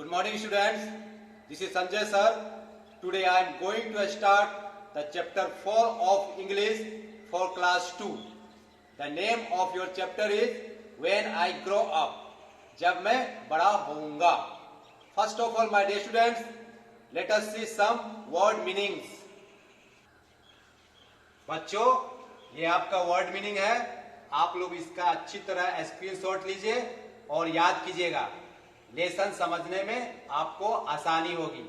Good morning students, this is Sanjay sir. Today I am going to start the chapter 4 of English for class 2. The name of your chapter is When I Grow Up, जब मैं बड़ा होऊंगा. First of all my dear students, let us see some word meanings. बच्चों, ये आपका word meaning है. आप लोग इसका अच्छी तरह स्क्रीनशॉट लीजिए और याद कीजिएगा. लेसन समझने में आपको आसानी होगी.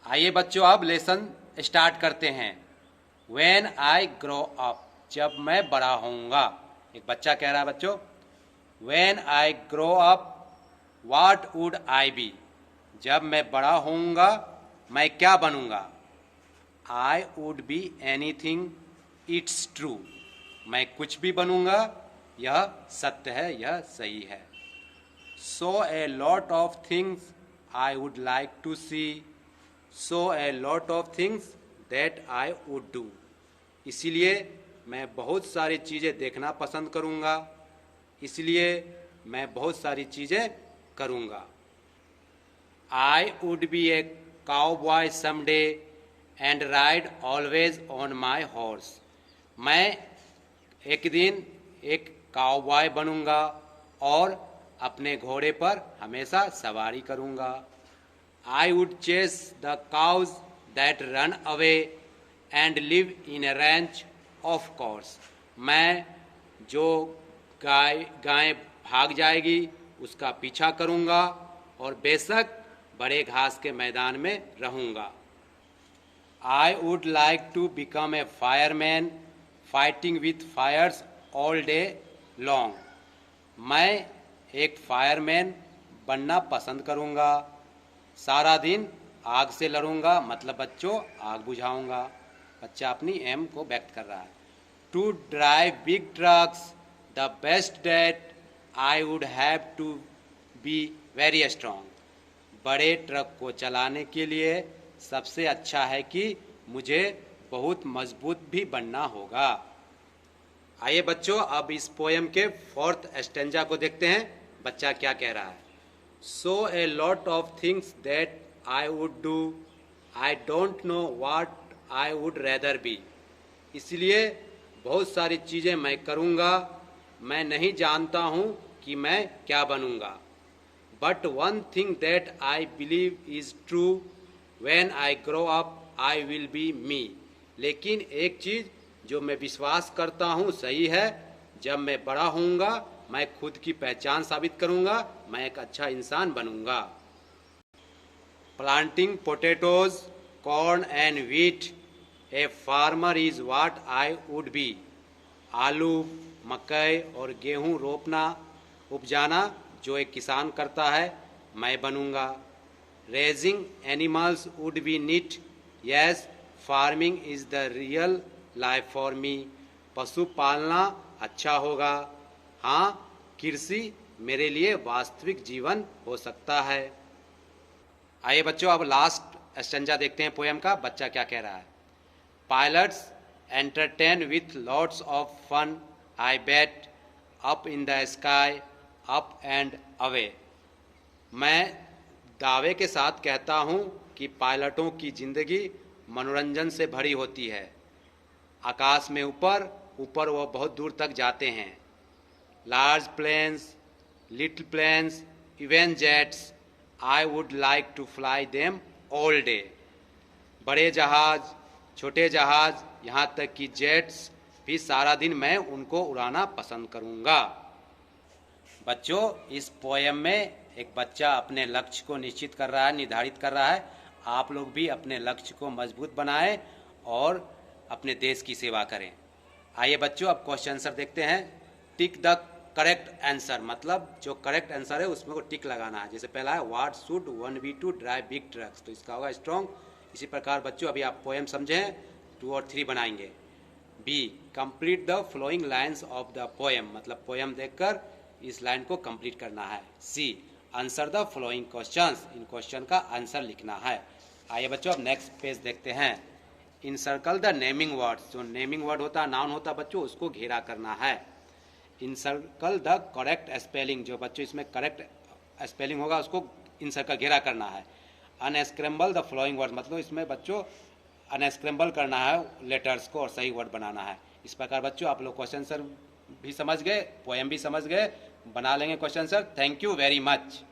आइए बच्चों, अब लेसन स्टार्ट करते हैं. When I grow up, जब मैं बड़ा होऊंगा. एक बच्चा कह रहा है बच्चों, When I grow up, what would I be? जब मैं बड़ा होऊंगा मैं क्या बनूंगा. I would be anything, it's true. मैं कुछ भी बनूंगा, यह सत्य है, यह सही है. So a lot of things I would like to see. So a lot of things that I would do. इसलिए मैं बहुत सारी चीज़ें देखना पसंद करूँगा. इसलिए मैं बहुत सारी चीज़ें करूँगा. I would be a cowboy someday and ride always on my horse. मैं एक दिन एक काउबॉय बनूँगा और अपने घोड़े पर हमेशा सवारी करूँगा. I would chase the cows that run away and live in a ranch, of course. मैं जो गाय भाग जाएगी उसका पीछा करूँगा और बेशक बड़े घास के मैदान में रहूँगा. I would like to become a fireman, fighting with fires all day long. मैं एक फायरमैन बनना पसंद करूँगा. सारा दिन आग से लड़ूंगा, मतलब बच्चों आग बुझाऊंगा. बच्चा अपनी एम को व्यक्त कर रहा है. To drive big trucks, the best that I would have to be very strong. बड़े ट्रक को चलाने के लिए सबसे अच्छा है कि मुझे बहुत मजबूत भी बनना होगा. आइए बच्चों, अब इस पोएम के 4th स्टेंजा को देखते हैं. बच्चा क्या कह रहा है. So a lot of things that I would do, I don't know what I would rather be. इसलिए बहुत सारी चीज़ें मैं करूँगा, मैं नहीं जानता हूँ कि मैं क्या बनूँगा. But one thing that I believe is true, when I grow up I will be me. लेकिन एक चीज़ जो मैं विश्वास करता हूँ सही है, जब मैं बड़ा होऊंगा मैं खुद की पहचान साबित करूंगा, मैं एक अच्छा इंसान बनूंगा. Planting potatoes, corn and wheat, a farmer is what I would be. आलू, मकई और गेहूं रोपना, उपजाना जो एक किसान करता है, मैं बनूंगा. Raising animals would be neat, yes farming is the real life for me. पशु पालना अच्छा होगा, हाँ कृषि मेरे लिए वास्तविक जीवन हो सकता है. आइए बच्चों, अब लास्ट स्टेंजा देखते हैं पोएम का. बच्चा क्या कह रहा है. Pilots entertain with lots of fun, I bet up in the sky, up and away. मैं दावे के साथ कहता हूँ कि पायलटों की जिंदगी मनोरंजन से भरी होती है. आकाश में ऊपर ऊपर वो बहुत दूर तक जाते हैं. Large planes, little planes, even jets, I would like to fly them all day. बड़े जहाज, छोटे जहाज, यहाँ तक कि जेट्स भी सारा दिन मैं उनको उड़ाना पसंद करूँगा. बच्चों, इस पोएम में एक बच्चा अपने लक्ष्य को निश्चित कर रहा है, निर्धारित कर रहा है. आप लोग भी अपने लक्ष्य को मजबूत बनाएं और अपने देश की सेवा करें. आइए बच्चों, अब क्वेश्चन आंसर देखते हैं. टिक द करेक्ट आंसर, मतलब जो करेक्ट आंसर है उसमें को टिक लगाना है. जैसे पहला है what should one be to drive big trucks, तो इसका होगा स्ट्रॉन्ग. इसी प्रकार बच्चों अभी आप पोएम समझें, 2 और 3 बनाएंगे. B, complete the following lines of the poem, मतलब पोएम देखकर इस लाइन को कंप्लीट करना है. C, answer the following questions, इन क्वेश्चन का आंसर लिखना है. आइए बच्चों, अब नेक्स्ट पेज देखते हैं. Encircle the naming words, जो नेमिंग वर्ड होता है, नाउन होता है बच्चों, उसको घेरा करना है. इन सर्कल द करेक्ट स्पेलिंग, जो बच्चों इसमें करेक्ट स्पेलिंग होगा उसको इनसर्कल घेरा करना है। अनस्क्रैम्बल द फॉलोइंग वर्ड, मतलब इसमें बच्चों अनस्क्रैम्बल करना है लेटर्स को और सही वर्ड बनाना है। इस प्रकार बच्चों आप लोग क्वेश्चन आंसर भी समझ गए, पोएम भी समझ गए, बना लेंगे question answer. Thank you very much.